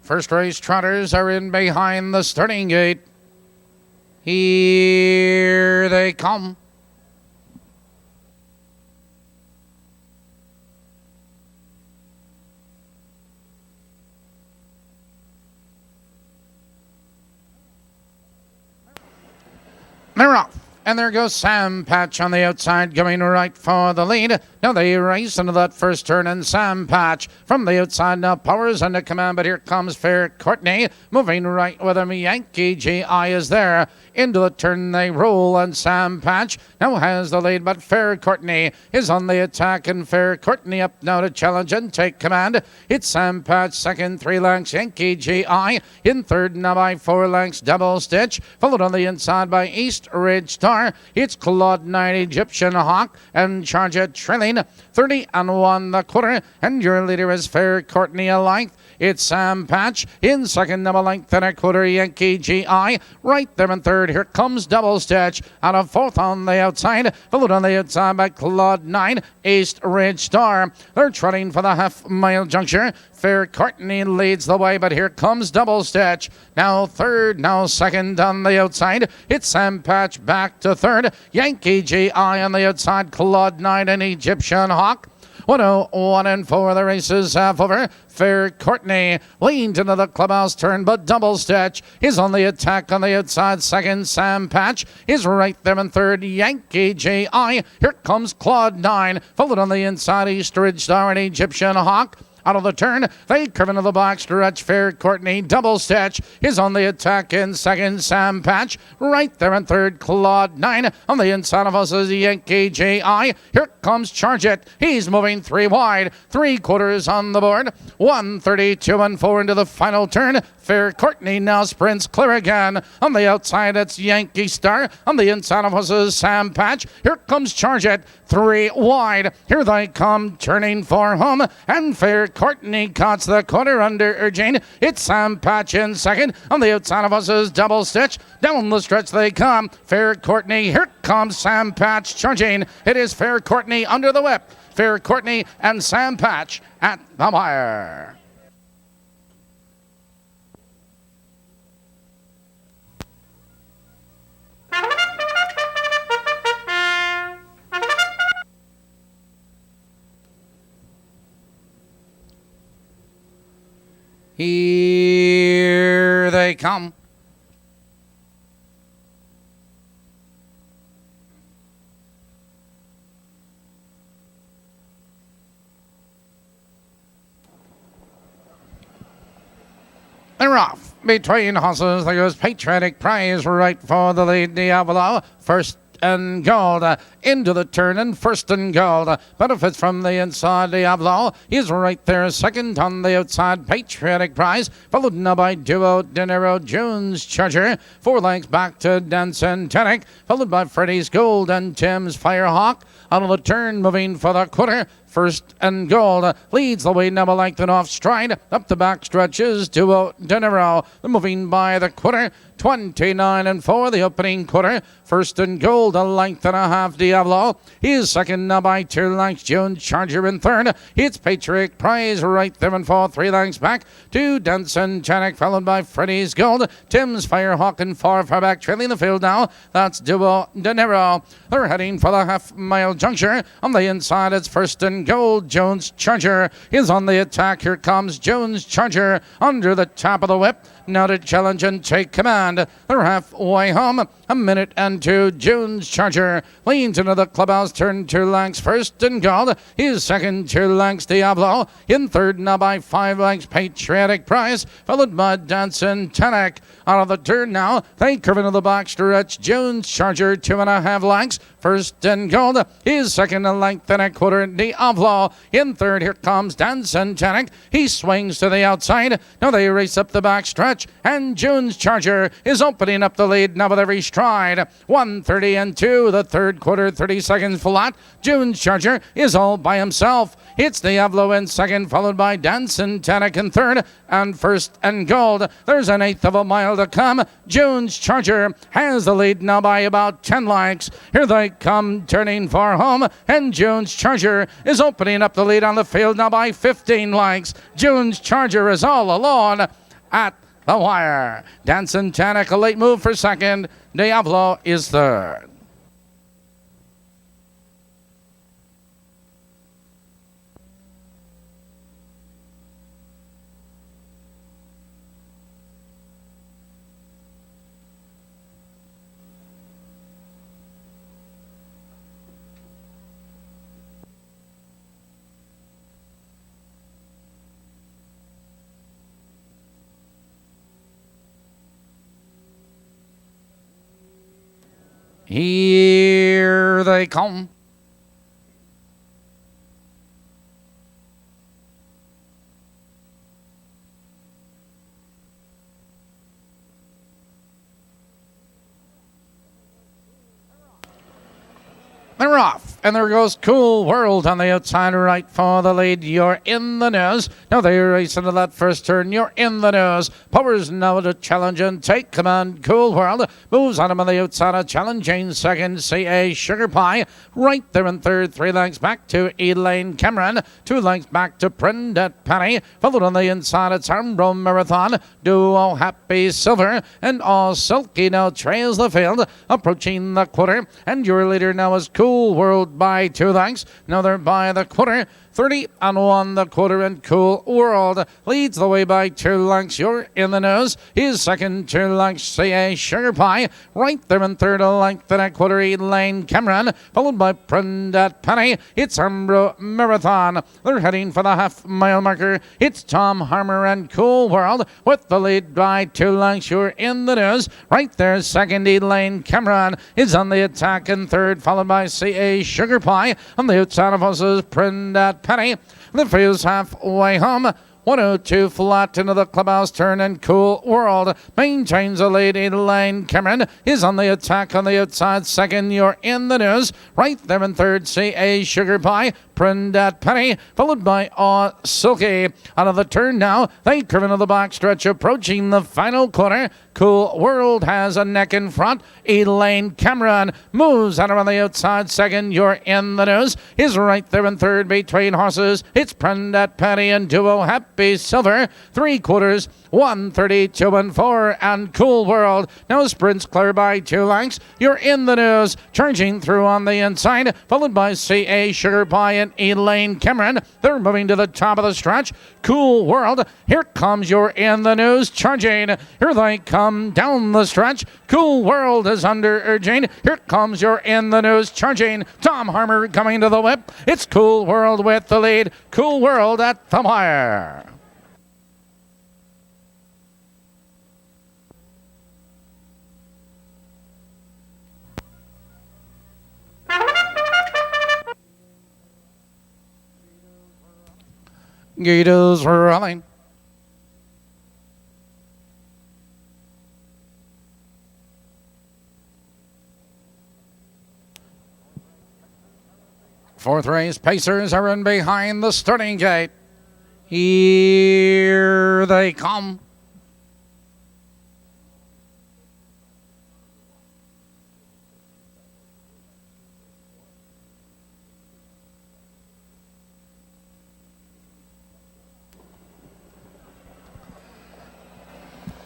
First race trotters are in behind the starting gate. Here they come. They're off. And there goes Sam Patch on the outside, going right for the lead. Now they race into that first turn, and Sam Patch from the outside now powers under command. But here comes Fair Courtney, moving right with him. Yankee GI is there. Into the turn they roll, and Sam Patch now has the lead. But Fair Courtney is on the attack, and Fair Courtney up now to challenge and take command. It's Sam Patch second, 3 lengths. Yankee GI in third now by 4 lengths. Double Stitch followed on the inside by East Ridge Star. It's Claude 9 Egyptian Hawk and Charge It trailing 30-1 the quarter, and your leader is Fair Courtney a length. It's Sam Patch in second, number length and a quarter. Yankee GI right there in third. Here comes Double Stitch out of fourth on the outside, followed on the outside by Claude 9 East Ridge Star. They're trotting for the half-mile juncture. Fair Courtney leads the way, but here comes Double Stitch. Now third, now second on the outside. It's Sam Patch back to third. Yankee GI on the outside. Claude 9 and Egyptian Hawk. 101 and 4, the race is half over. Fair Courtney leaned into the clubhouse turn, but Double Stitch is on the attack on the outside. Second, Sam Patch is right there in third. Yankee GI. Here comes Claude 9, followed on the inside. East Ridge Star and Egyptian Hawk. Out of the turn, they curve into the box stretch. Fair Courtney, Double Stitch is on the attack in second. Sam Patch right there in third. Claude 9 on the inside of us is Yankee GI. Here comes Charge It. He's moving 3 wide, 3/4 on the board. 132 and 4 into the final turn. Fair Courtney now sprints clear again. On the outside, it's Yankee Star. On the inside of us is Sam Patch. Here comes Charge It. 3 wide. Here they come, turning for home. And Fair Courtney cuts the quarter under urging. It's Sam Patch in second. On the outside of us is Double Stitch. Down the stretch they come. Fair Courtney. Here comes Sam Patch charging. It is Fair Courtney under the whip. Fair Courtney and Sam Patch at the wire. Here they come. They're off. Between horses, there goes Patriotic Prize right for the lead. Diablo first and gold into the turn, and first and gold benefits from the inside. Diablo is right there second on the outside. Patriotic Prize followed now by Duo Dinero June's Charger. 4 lengths back to Dancing Tenic, followed by Freddy's Gold and Tim's Firehawk. Out of the turn, moving for the quarter. First and gold leads the way, number length and off stride. Up the back stretches Duo Dinero. They're moving by the quarter. 29 and 4, the opening quarter. First and gold, a length and a half. Diablo is second now by 2 lengths. June's Charger in third. It's Patriot Prize right there in fourth. 3 lengths back to Denson Chanik, followed by Freddy's Gold. Tim's Firehawk and far back, trailing the field now. That's Duo Dinero. They're heading for the half-mile juncture. On the inside, it's first and gold. Jones Charger is on the attack. Here comes Jones Charger under the top of the whip. Now to challenge and take command. They're halfway home. A minute and 2. Jones Charger leans into the clubhouse turn. 2 lengths. First and gold. He's second. 2 lengths. Diablo in third now by 5 lengths. Patriotic Prize followed by Dancing Tenic. Out of the turn now. They curve into the box stretch. Jones Charger 2.5 lengths. First and gold. He's second, a length and a quarter. Diablo in third. Here comes Dancing Tenic. He swings to the outside. Now they race up the back stretch, and June's Charger is opening up the lead now with every stride. 1:30 and 2, the third quarter, 30 seconds flat. June's Charger is all by himself. It's Diablo in second, followed by Dancing Tenic in third, and first and gold. There's an eighth of a mile to come. June's Charger has the lead now by about 10 lengths. Here they come, turning for home, and June's Charger is opening up the lead on the field now by 15 lengths. June's Charger is all alone. at the wire. Dancing Tanic, a late move for second. Diablo is third. Here they come. They're off, and there goes Cool World on the outside right for the lead. You're in the news. Now they race into that first turn. You're in the news. Powers now to challenge and take command. Cool World moves on him on the outside, challenging second. CA Sugar Pie right there in third. 3 lengths back to Elaine Cameron. 2 lengths back to Prendat Penny. Followed on the inside, it's Armbro Marathon. Duo Happy Silver and All Silky now trails the field, approaching the quarter. And your leader now is Cool World by 2 lengths. Now they're by the quarter. 30 and 1 the quarter, and Cool World leads the way by 2 lengths. You're in the news. He's second, 2 lengths. CA Sugar Pie right there in third, a length and a quarter. Elaine Cameron followed by Prendat Penny. It's Umbro Marathon. They're heading for the half-mile marker. It's Tom Harmer and Cool World with the lead by 2 lengths. You're in the news. Right there, second. Elaine Cameron is on the attack in third, followed by CA Sugar Pie. On the outside of us is Prendat Penny. The field's halfway home. 102 flat into the clubhouse turn, and Cool World maintains a lead. Elaine Cameron is on the attack on the outside second. You're in the news. Right there in third, CA Sugar Pie. Prendat Penny, followed by Aw Silky. Out of the turn now, they curve into the back stretch, approaching the final quarter. Cool World has a neck in front. Elaine Cameron moves out on the outside second. You're in the news. Is right there in third between horses. It's Prendat Penny and Duo Happy Silver. 3 quarters, 132 and 4, and Cool World now sprints clear by 2 lengths. You're in the news, charging through on the inside, followed by CA Sugar Pie and Elaine Cameron. They're moving to the top of the stretch. Cool World, here comes You're in the news, charging. Here they come down the stretch. Cool World is under urging. Here comes You're in the news, charging. Tom Harmer coming to the whip. It's Cool World with the lead. Cool World at the wire. Gators rolling. Fourth race, Pacers are in behind the starting gate. Here they come.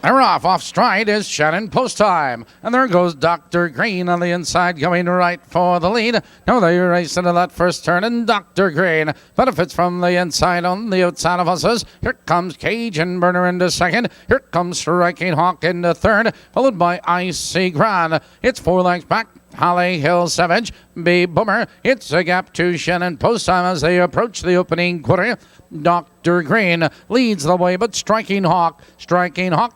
They're off stride is Shannon Post Time. And there goes Dr. Green on the inside, going right for the lead. Now they race into that first turn, and Dr. Green benefits from the inside on the outside of us. Here comes Cajun Burner into second. Here comes Striking Hawk into third, followed by Icy Gran. It's 4 lengths back. Holly Hill Savage, B Boomer. It's a gap to Shannon Post Time as they approach the opening quarter. Dr. Green leads the way, but Striking Hawk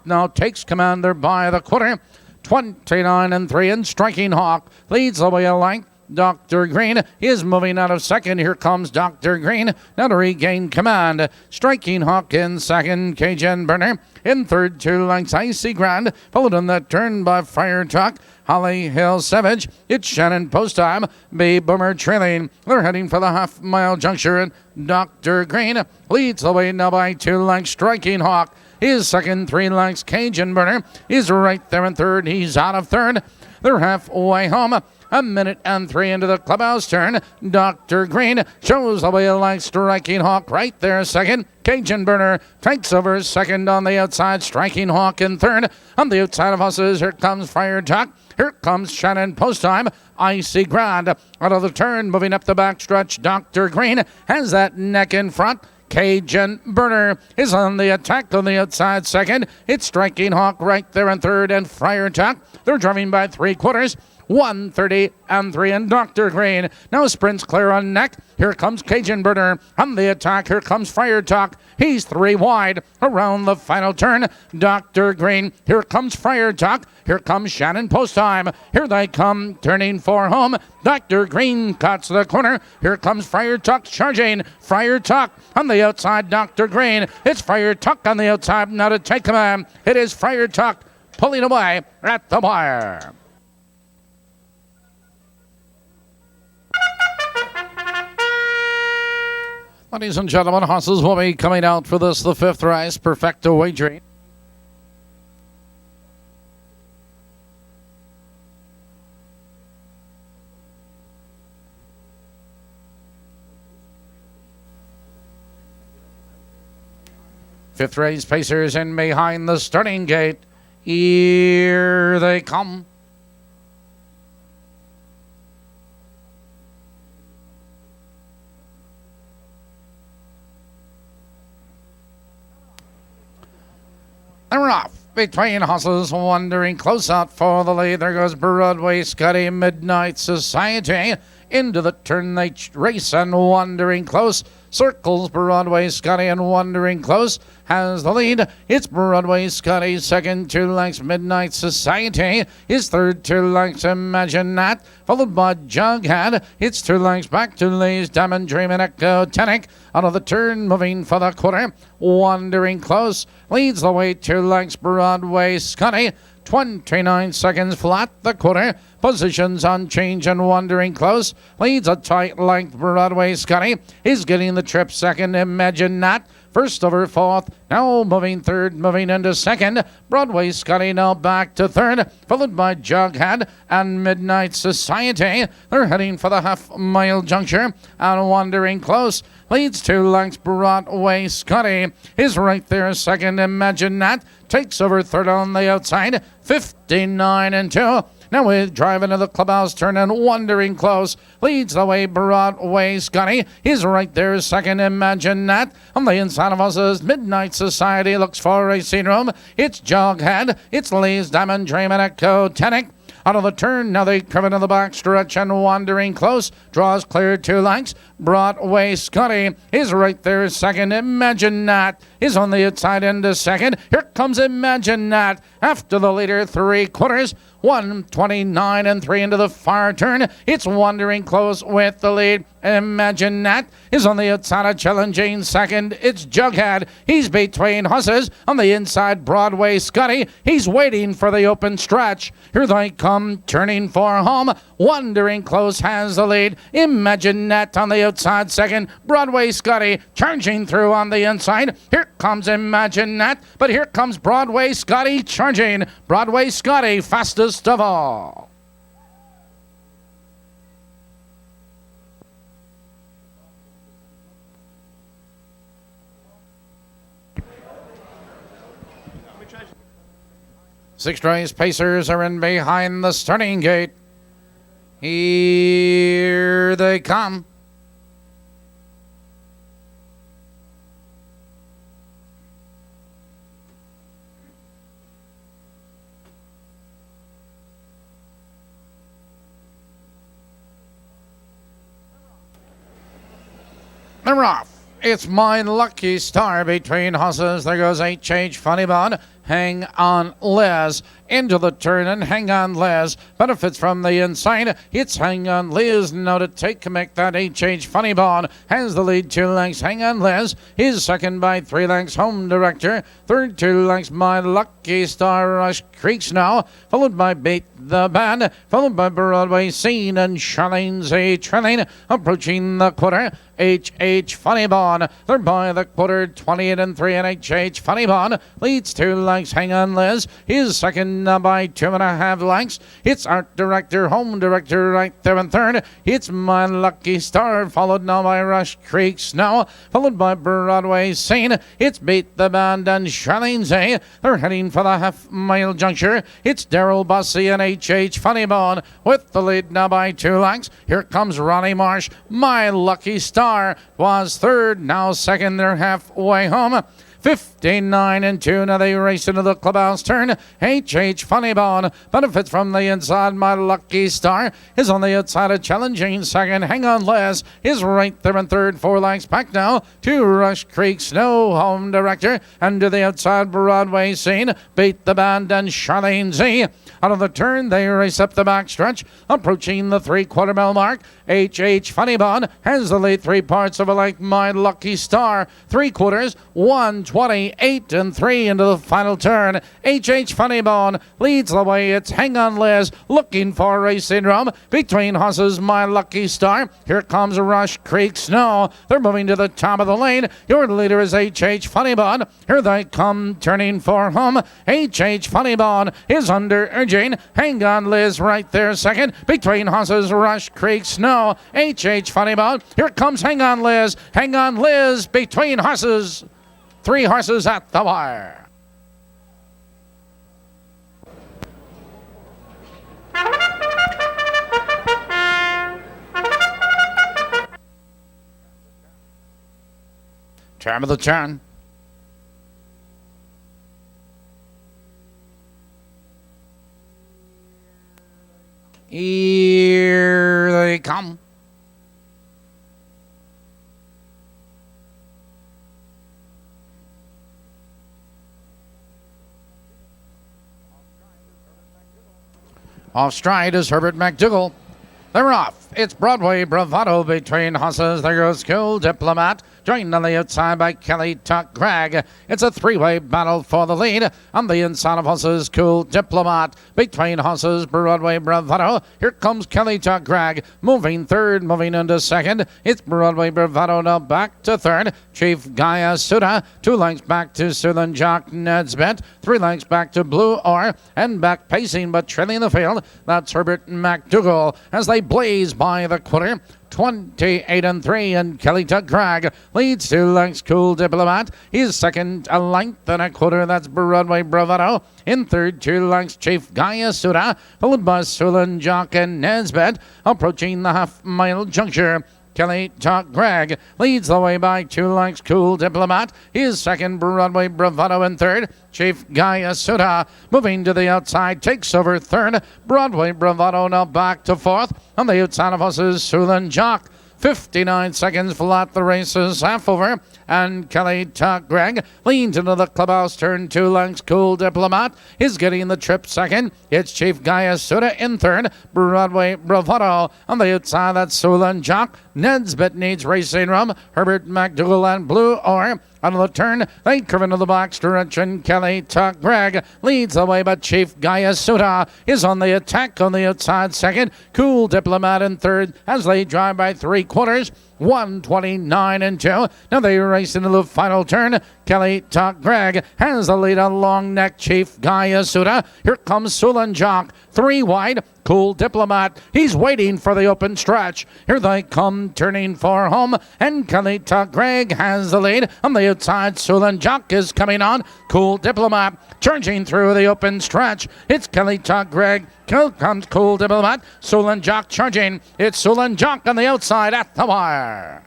now takes command there by the quarter. 29 and 3, and Striking Hawk leads the way a length. Dr. Green is moving out of second. Here comes Dr. Green now to regain command. Striking Hawk in second. Cajun Burner in third. 2 lengths Icy Grand, followed on that turn by Fire Talk. Holly Hill Savage. It's Shannon Post Time. B Boomer trailing. They're heading for the half-mile juncture, and Dr. Green leads the way now by 2 lengths. Striking Hawk is second. 3 lengths. Cajun Burner is right there in third. He's out of third. They're halfway home. A minute and 3 into the clubhouse turn. Dr. Green shows the way like Striking Hawk right there second. Cajun Burner takes over second on the outside. Striking Hawk in third. On the outside of horses, here comes Fire Talk. Here comes Shannon Post Time. Icy Grand out of the turn, moving up the backstretch. Dr. Green has that neck in front. Cajun Burner is on the attack on the outside second. It's Striking Hawk right there in third, and Fire Talk. They're driving by 3/4. 1:30 and 3, and Dr. Green now sprints clear on neck. Here comes Cajun Burner on the attack. Here comes Fire Talk. He's 3 wide around the final turn. Dr. Green. Here comes Fire Talk. Here comes Shannon Post Time. Here they come, turning for home. Dr. Green cuts the corner. Here comes Fire Talk charging. Fire Talk on the outside. Dr. Green. It's Fire Talk on the outside. Now to take command. It is Fire Talk pulling away at the wire. Ladies and gentlemen, horses will be coming out for this, the 5th race, Perfecto Wagering. Fifth race, Pacers in behind the starting gate. Here they come. They're off between horses, wandering close out for the lead. There goes Broadway Scotty, Midnight Society. Into the turn they race and wandering close. Circles Broadway Scotty and wandering close. Has the lead. It's Broadway Scotty. Second, 2 lengths Midnight Society. His third, 2 lengths Imagine That. Followed by Jughead. It's 2 lengths back to Lee's Diamond Dream and Echo Tenic. Out of the turn, moving for the quarter. Wandering close. Leads the way 2 lengths Broadway Scotty. 29 seconds flat, the quarter. Positions on change and wandering close. Leads a tight length. Broadway Scotty is getting the trip second. Imagine That. First over fourth. Now moving third, moving into second. Broadway Scotty now back to third. Followed by Jughead and Midnight Society. They're heading for the half-mile juncture and wandering close. Leads 2 lengths. Broadway Scotty is right there second. Imagine That takes over third on the outside. 59 and 2. Now we drive into the clubhouse turn and wandering close. Leads the way Broadway Scotty. He's right there second. Imagine That. On the inside of us, Midnight Society looks for a scene room. It's Jughead. It's Lee's Diamond Dream and Echo Tenic. Out of the turn, now they curve into the back stretch and wandering close. Draws clear 2 lengths. Broadway Scotty is right there second. Imagine That is on the outside into second. Here comes Imagine That after the leader 3/4. 1:29 and 3 into the far turn. It's wandering close with the lead. Imagine That is on the outside of challenging second. It's Jughead. He's between horses on the inside. Broadway Scotty. He's waiting for the open stretch. Here they come, turning for home. Wandering close has the lead. Imagine That on the outside second. Broadway Scotty charging through on the inside. Here comes Imagine That, but here comes Broadway Scotty charging. Broadway Scotty fastest of all. Sixth race, Pacers are in behind the starting gate. Here they come. They're off. It's My Lucky Star between horses. There goes H.H. Funnybone. Hang on, Liz. Into the turn and Hang on, Liz. Benefits from the inside. It's Hang on, Liz. Now to take make that H.H. Funnybone has the lead 2 lengths. Hang on, Liz is second by 3 lengths. Home Director. Third 2 lengths. My Lucky Star Rush Creeks now. Followed by Beat the Band. Followed by Broadway Scene and Charlene's A Trilling. Approaching the quarter. H.H. Funnybone. They're by the quarter. 28 and 3 and H.H. Funnybone leads 2 lengths. lengths. Hang on, Liz. He's second by 2.5 lengths. It's Art Director, Home Director right there in third. It's My Lucky Star, followed now by Rush Creek Snow, followed by Broadway Scene. It's Beat the Band and Charlene Zay. They're heading for the half-mile juncture. It's Daryl Bussey and H.H. Funnybone with the lead now by 2 lengths. Here comes Ronnie Marsh. My Lucky Star was third, now second. They're halfway home. 59 and 2. Now they race into the clubhouse turn. H.H. Funnybone benefits from the inside. My Lucky Star is on the outside of challenging second. Hang on, Les is right there in third. 4 lengths back now to Rush Creek Snow, Home Director, and to the outside Broadway Scene. Beat the Band and Charlene Z. Out of the turn, they race up the backstretch, approaching the 3/4 mile mark. H.H. Funnybone has the lead 3 parts of a length. My Lucky Star 3/4, 1:28 and 3 into the final turn. H.H. Funnybone leads the way. It's Hang On Liz looking for racing room between horses. My Lucky Star. Here comes Rush Creek Snow. They're moving to the top of the lane. Your leader is H.H. Funnybone. Here they come turning for home. H.H. Funnybone is under urging. Hang On Liz right there second between horses. Rush Creek Snow. H.H. Funnybone. Here comes Hang On Liz. Hang On Liz between horses. 3 horses at the wire. Time of the turn. Here they come. Off stride is Herbert McDougall. They're off. It's Broadway Bravado between horses. There goes Cool Diplomat, joined on the outside by Kelly Tuck Gregg. It's a 3-way battle for the lead. On the inside of horses, Cool Diplomat. Between horses, Broadway Bravado. Here comes Kelly Tuck Gregg, moving third, moving into second. It's Broadway Bravado now back to third. Chief Gaia Suda, 2 lengths back to Southern Jock Nedsbet, 3 lengths back to Blue Or, and back pacing but trailing the field. That's Herbert McDougall as they blaze by the quarter. 28 and 3, and Kelly Tuck Gregg leads 2 lengths. Cool Diplomat. He's second, a length and a quarter. That's Broadway Bravado. In third, 2 lengths, Chief Gaia Suda, followed by Sulan Jock and Nesbet, approaching the half-mile juncture. Kelly Tuck Gregg leads the way by 2 lengths. Cool Diplomat. His second, Broadway Bravado in third. Chief Gaia Suda moving to the outside, takes over third. Broadway Bravado now back to fourth. On the outside of horses, Sulan Jock. 59 seconds flat, the race is half over, and Kelly Tuck Gregg leans into the clubhouse turn. 2 lengths. Cool Diplomat is getting the trip second. It's Chief Gaia Suda in third. Broadway Bravado on the outside, that's Sulan Jock. Nedsbet needs racing room. Herbert McDougall and Blue Or out of the turn. They curve into the box direction. Kelly Tuck Gregg leads the way, but Chief Gaia Suda is on the attack on the outside second. Cool Diplomat in third as they drive by 3/4. 129 and 2. Now they race into the final turn. Kelly Tuck Gregg has the lead on Long Neck Chief Gaia Suda. Here comes Sulan Jock. 3 wide. Cool Diplomat. He's waiting for the open stretch. Here they come turning for home. And Kelly Tuck Gregg has the lead. On the outside, Sulan Jock is coming on. Cool Diplomat charging through the open stretch. It's Kelly Tuck Gregg. Here comes Cool Diplomat. Sulan Jock charging. It's Sulan Jock on the outside at the wire.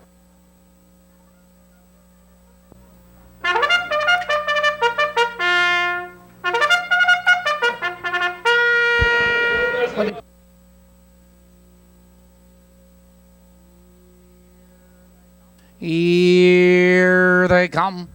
Here they come.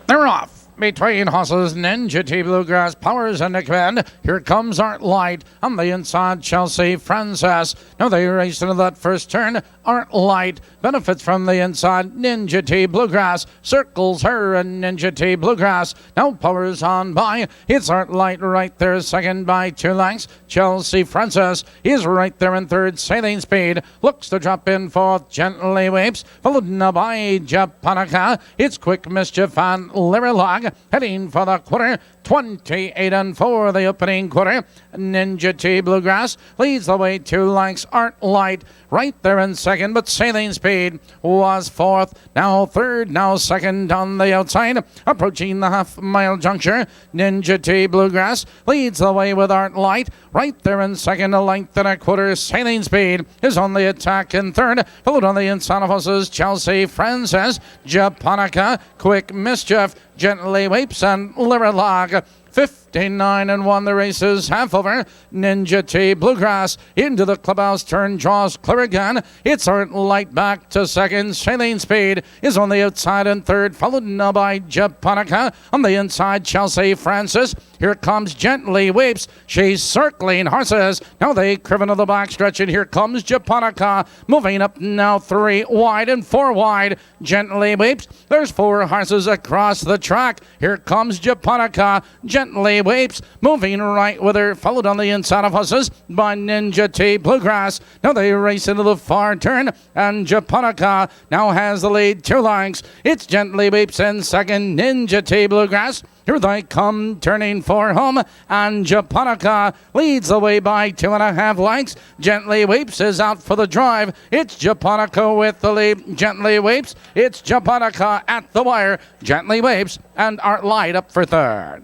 They're off. between horses. Ninja T Bluegrass powers into command. Here comes Art Light on the inside. Chelsea Frances. Now they race into that first turn. Art Light benefits from the inside. Ninja T Bluegrass circles her, and Ninja T Bluegrass now powers on by. It's Art Light right there, second by 2 lengths. Chelsea Frances is right there in third. Sailing Speed looks to drop in fourth. Gently Weeps, followed now by Japonica. It's Quick Mischief and Lyrilog heading for the quarter. 28 and 4 the opening quarter. Ninja T Bluegrass leads the way 2 lengths. Art Light right there in second, but Sailing Speed was fourth, now third, now second on the outside. Approaching the half-mile juncture, Ninja T Bluegrass leads the way with Art Light right there in second, a length and a quarter. Sailing Speed is on the attack in third, followed on the inside of horses Chelsea Frances, Japonica, Quick Mischief, Gently Weeps, and Lyrilog. 59 and 1 the race is half over. Ninja T Bluegrass into the clubhouse turn, draws clear again. It's Art Light back to second. Sailing Speed is on the outside in third, followed now by Japonica. On the inside, Chelsea Frances. Here comes Gently Weeps. She's circling horses. Now they curve into the backstretch, and here comes Japonica. Moving up now 3 wide and 4 wide. Gently Weeps. There's 4 horses across the track. Here comes Japonica. Gently Weeps moving right with her, followed on the inside of horses by Ninja T Bluegrass. Now they race into the far turn, and Japonica now has the lead 2 lengths. It's Gently Weeps in second. Ninja T Bluegrass. Here they come, turning for home, and Japonica leads the way by 2.5 lengths. Gently Weeps is out for the drive. It's Japonica with the lead. Gently Weeps. It's Japonica at the wire. Gently Weeps and Art Light up for third.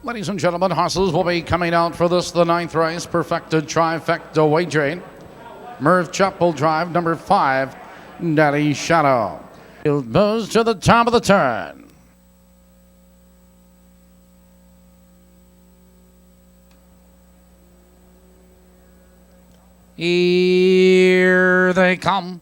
Ladies and gentlemen, horses will be coming out for this, the 9th race, Perfected Trifecta Wagering. Merv Chupp will drive number 5, Daddy Shadow. He'll moves to the top of the turn. Here they come.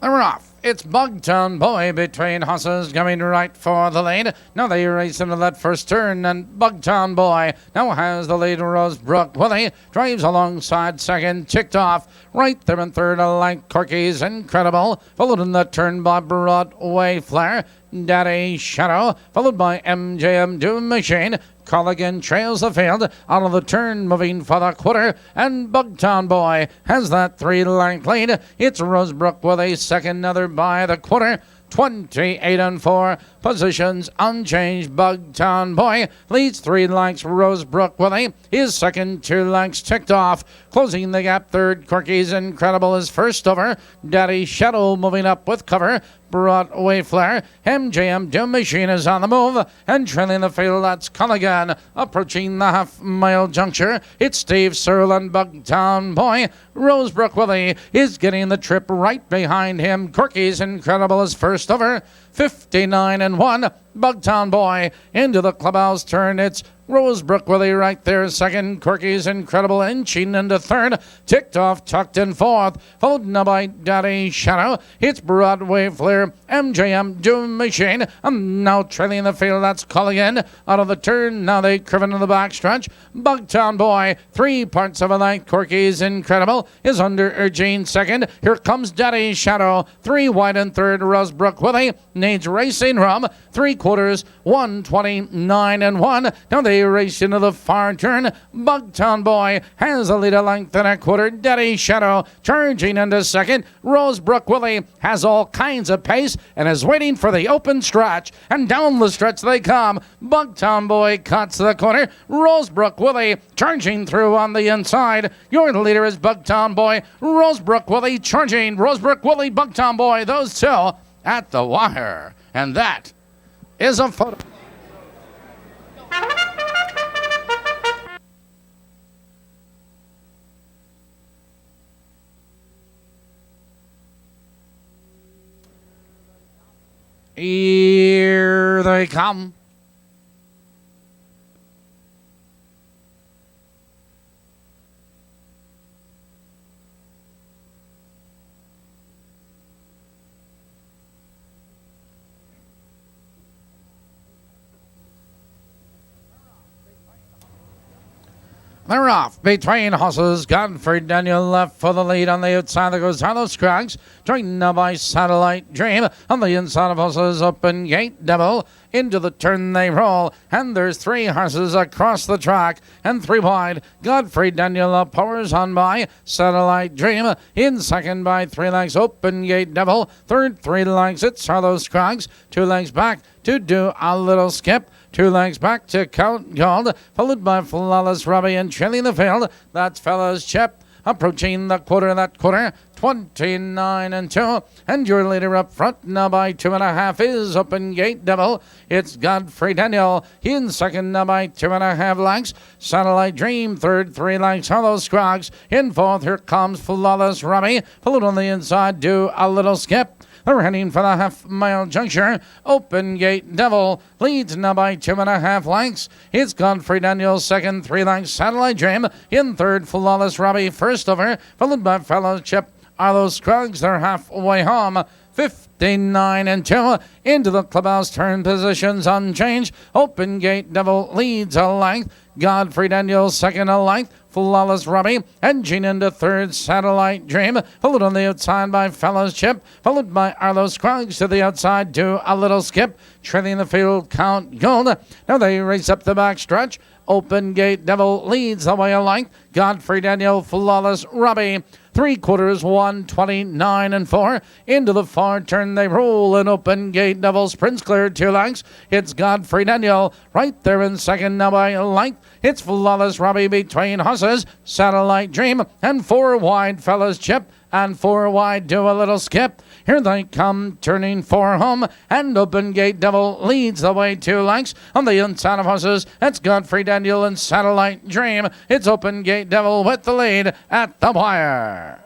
They're off. It's Bugtown Boy between horses going right for the lead. Now they race into that first turn, and Bugtown Boy now has the lead. Rosebrook Willie drives alongside second, ticked off. Right there in third, a length Corky's Incredible, followed in that turn by Broadway Flair. Daddy Shadow, followed by MJM Doom Machine. Colligan trails the field out of the turn, moving for the quarter, and Bugtown Boy has that 3-length lead. It's Rosebrook with a second, another by the quarter. 28 and 4 positions unchanged. Bugtown Boy leads 3 lengths. Rosebrook Willie is second, 2 lengths ticked off. Closing the gap third, Corky's Incredible is first over. Daddy Shadow moving up with cover. Broadway Flair. MJM Doom Machine is on the move, and trailing the field, that's Colligan. Approaching the half-mile juncture, it's Steve Searle and Bugtown Boy. Rosebrook Willie is getting the trip right behind him. Corky's Incredible is first over. 59 and 1. Bugtown Boy into the clubhouse turn. It's Rosebrook Willie right there second. Corky's Incredible inching into third. Ticked off, tucked in fourth. Followed now by Daddy Shadow. It's Broadway Flair. MJM Doom Machine. I'm now trailing the field. That's Colligan out of the turn. Now they curve into the backstretch. Bugtown Boy, 3 parts of a length. Corky's Incredible is under urging second. Here comes Daddy Shadow. 3 wide and third. Rosebrook Willie needs racing room. 3/4, 129 and 1. Now they race into the far turn. Bugtown Boy has a lead, a length and a quarter. Daddy Shadow charging into second. Rosebrook Willie has all kinds of pace and is waiting for the open stretch. And down the stretch they come. Bugtown Boy cuts the corner. Rosebrook Willie charging through on the inside. Your leader is Bugtown Boy. Rosebrook Willie charging. Rosebrook Willie, Bugtown Boy, those two at the wire. And that is a photo. Here they come. They're off between horses. Godfrey Daniel left for the lead on the outside. There goes Harlow Scruggs, joined now by Satellite Dream. On the inside of horses, Open Gate Devil. Into the turn they roll, and there's three horses across the track, and three wide. Godfrey Daniel powers on by Satellite Dream. In second by 3 lengths, Open Gate Devil. Third, 3 lengths, it's Harlow Scruggs. 2 lengths back to Do a Little Skip. 2 lengths back to Count Gold, followed by Flawless Robbie and trailing the field. That's Fella's Chip. Approaching the quarter, 29 and 2. And your leader up front now by 2.5 is Open Gate Devil. It's Godfrey Daniel. In second now by 2.5 lengths. Satellite Dream. Third, 3 lengths. Harlow Scruggs. In fourth, here comes Flawless Robbie. Followed on the inside, Do a Little Skip. They're heading for the half-mile juncture. Open Gate Devil leads now by 2.5 lengths. It's Godfrey Daniel second, 3 lengths. Satellite Dream in third. Flawless Robbie first over, followed by Fellow Chip. Harlow Scruggs, they're halfway home. 59 and 2 into the clubhouse turn positions unchanged. Open Gate Devil leads a length. Godfrey Daniel second a length. Flawless Robbie edging into third. Satellite Dream followed on the outside by Fellow's Chip, followed by Harlow Scruggs to the outside. Do a Little Skip, trailing the field. Count Gold. Now they race up the back stretch. Open Gate Devil leads the way a length. Godfrey Daniel, Flawless Robbie. 3/4, 129 and 4. Into the far turn they roll, and Open Gate Devil sprints clear 2 lengths. It's Godfrey Daniel right there in second now by a length. It's Flawless Robbie between horses. Satellite Dream and 4 wide Fella's Chip. And 4 wide, Do a Little Skip. Here they come, turning 4 home. And Open Gate Devil leads the way 2 lengths. On the inside of horses, it's Godfrey Daniel and Satellite Dream. It's Open Gate Devil with the lead at the wire.